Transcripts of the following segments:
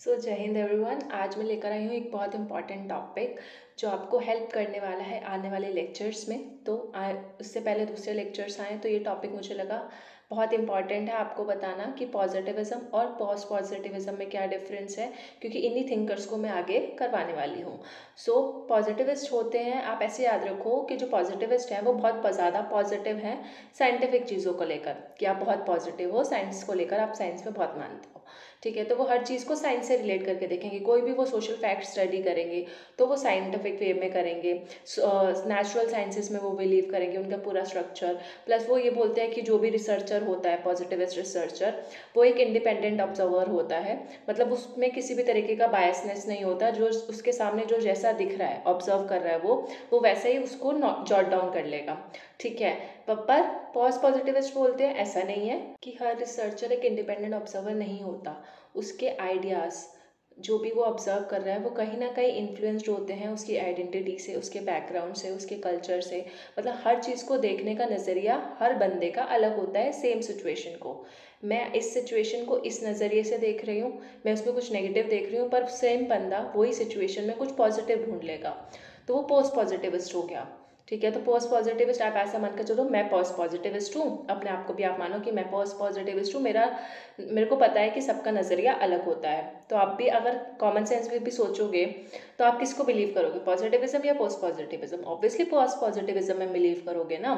जय हिंद एवरीवन। आज मैं लेकर आई हूँ एक बहुत इंपॉर्टेंट टॉपिक जो आपको हेल्प करने वाला है आने वाले लेक्चर्स में। उससे पहले दूसरे लेक्चर्स आए तो ये टॉपिक मुझे लगा बहुत इंपॉर्टेंट है आपको बताना कि पॉजिटिविज्म और पोस्ट पॉजिटिविज्म में क्या डिफरेंस है, क्योंकि इन्हीं थिंकर्स को मैं आगे करवाने वाली हूँ। पॉजिटिविस्ट होते हैं, आप ऐसे याद रखो कि जो पॉजिटिविस्ट हैं वो बहुत ज़्यादा पॉजिटिव हैं साइंटिफिक चीज़ों को लेकर, कि आप बहुत पॉजिटिव हो साइंस को लेकर, आप साइंस में बहुत मानते हो। ठीक है, तो वो हर चीज़ को साइंस से रिलेट करके देखेंगे। कोई भी वो सोशल फैक्ट स्टडी करेंगे तो वो साइंटिफिक वे में करेंगे। नेचुरल साइंसेस में वो बिलीव करेंगे, उनका पूरा स्ट्रक्चर। प्लस वो ये बोलते हैं कि जो भी रिसर्चर होता है, पॉजिटिविस्ट रिसर्चर, वो एक इंडिपेंडेंट ऑब्जर्वर होता है। मतलब उसमें किसी भी तरीके का बायसनेस नहीं होता। जो उसके सामने जो जैसा दिख रहा है, ऑब्जर्व कर रहा है, वो वैसे ही उसको जॉट डाउन कर लेगा। ठीक है, पर पोस्ट पॉजिटिविस्ट बोलते हैं ऐसा नहीं है कि हर रिसर्चर एक इंडिपेंडेंट ऑब्जर्वर नहीं होता। उसके आइडियाज़, जो भी वो ऑब्जर्व कर रहा है, वो कहीं ना कहीं इन्फ्लुएंस्ड होते हैं उसकी आइडेंटिटी से, उसके बैकग्राउंड से, उसके कल्चर से। मतलब हर चीज़ को देखने का नज़रिया हर बंदे का अलग होता है। सेम सिचुएशन को मैं इस सिचुएशन को इस नज़रिए से देख रही हूँ, मैं उसमें कुछ नेगेटिव देख रही हूँ, पर सेम बंदा वही सिचुएशन में कुछ पॉजिटिव ढूंढ लेगा, तो वो पोस्ट पॉजिटिविस्ट हो गया। ठीक है, तो पोस्ट पॉजिटिविस्ट आप ऐसा मानकर चलो मैं पोस्ट पॉजिटिविस्ट हूँ, अपने आप को भी आप मानो कि मैं पोस्ट पॉजिटिविस्ट हूँ। मेरे को पता है कि सबका नज़रिया अलग होता है। तो आप भी अगर कॉमन सेंस में भी सोचोगे तो आप किसको बिलीव करोगे, पॉजिटिविज्म या post positivism? Obviously post positivism में बिलीव करोगे ना।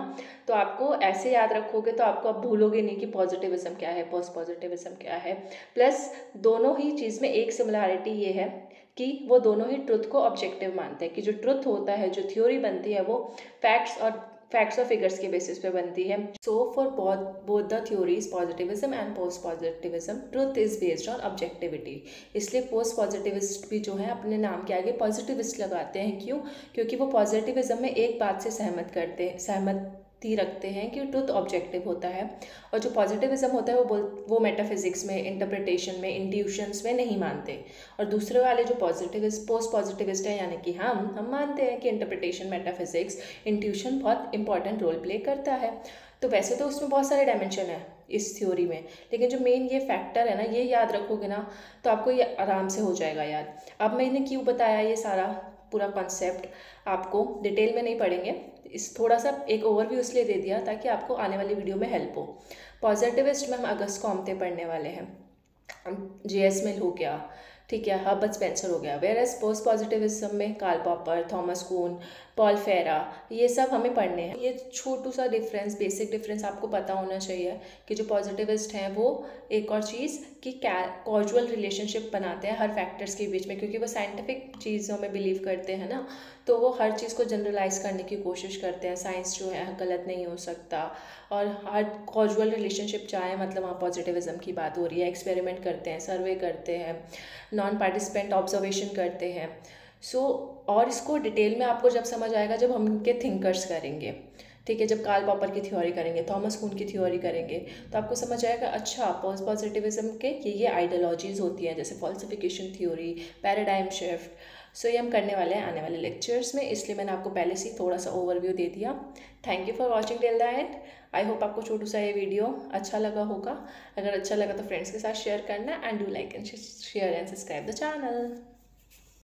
तो आपको ऐसे याद रखोगे तो आपको अब भूलोगे नहीं कि पॉजिटिविज्म क्या है, पोस्ट पॉजिटिविज्म क्या है। प्लस दोनों ही चीज़ में एक सिमिलैरिटी ये है कि वो दोनों ही ट्रुथ को ऑब्जेक्टिव मानते हैं, कि जो ट्रुथ होता है, जो थ्योरी बनती है, वो फैक्ट्स और फिगर्स के बेसिस पे बनती है। So for both the theories, positivism and post positivism, truth is based on objectivity. इसलिए पोस्ट पॉजिटिविस्ट भी जो है अपने नाम के आगे पॉजिटिविस्ट लगाते हैं। क्यों? क्योंकि वो पॉजिटिविज्म में एक बात से सहमति रखते हैं कि ट्रुथ ऑब्जेक्टिव होता है। और जो पॉजिटिविज्म होता है वो मेटाफिजिक्स में, इंटरप्रिटेशन में, इंट्यूशंस में नहीं मानते। और दूसरे वाले जो पोस्ट पॉजिटिविस्ट है, यानी कि हम मानते हैं कि इंटरप्रिटेशन, मेटाफिजिक्स, इंट्यूशन बहुत इंपॉर्टेंट रोल प्ले करता है। तो वैसे तो उसमें बहुत सारे डायमेंशन है इस थ्योरी में, लेकिन जो मेन ये फैक्टर है ना, ये याद रखोगे ना तो आपको ये आराम से हो जाएगा याद। अब मैंने क्यों बताया ये सारा पूरा कॉन्सेप्ट, आपको डिटेल में नहीं पढ़ेंगे, इस थोड़ा सा एक ओवरव्यू इसलिए दे दिया ताकि आपको आने वाली वीडियो में हेल्प हो। पॉजिटिविस्ट में हम अगस्त कॉमते पढ़ने वाले हैं, J.S. मिल हो गया, ठीक है, हर्बर्ट स्पेंसर हो गया। वेयर एज पोस्ट पॉजिटिविज्म में कार्ल पॉपर, थॉमस कुन, पॉल फेरा, ये सब हमें पढ़ने हैं। ये छोटू सा डिफरेंस, बेसिक डिफरेंस आपको पता होना चाहिए कि जो पॉजिटिविस्ट हैं वो एक और चीज़ कि कॉजुअल रिलेशनशिप बनाते हैं हर फैक्टर्स के बीच में, क्योंकि वो साइंटिफिक चीज़ों में बिलीव करते हैं ना, तो वो हर चीज़ को जनरलाइज करने की कोशिश करते हैं। साइंस जो है गलत नहीं हो सकता, और हर कॉजुअल रिलेशनशिप चाहे, मतलब वहाँ पॉजिटिविज्म की बात हो रही है। एक्सपेरिमेंट करते हैं, सर्वे करते हैं, नॉन पार्टिसिपेंट ऑब्जर्वेशन करते हैं। और इसको डिटेल में आपको जब समझ आएगा जब हम इनके थिंकर्स करेंगे। ठीक है, जब कार्ल पॉपर की थ्योरी करेंगे, थॉमस कुन की थ्योरी करेंगे, तो आपको समझ आएगा अच्छा पोस्ट पॉजिटिविज्म के ये आइडियोलॉजीज होती हैं, जैसे फॉल्सिफिकेशन थ्योरी, पैराडाइम शिफ्ट। ये हम करने वाले हैं आने वाले लेक्चर्स में, इसलिए मैंने आपको पहले से थोड़ा सा ओवरव्यू दे दिया। Thank you for watching till the end. I hope आपको छोटू सा ये वीडियो अच्छा लगा होगा। अगर अच्छा लगा तो फ्रेंड्स के साथ शेयर करना, and do like and share and subscribe the channel.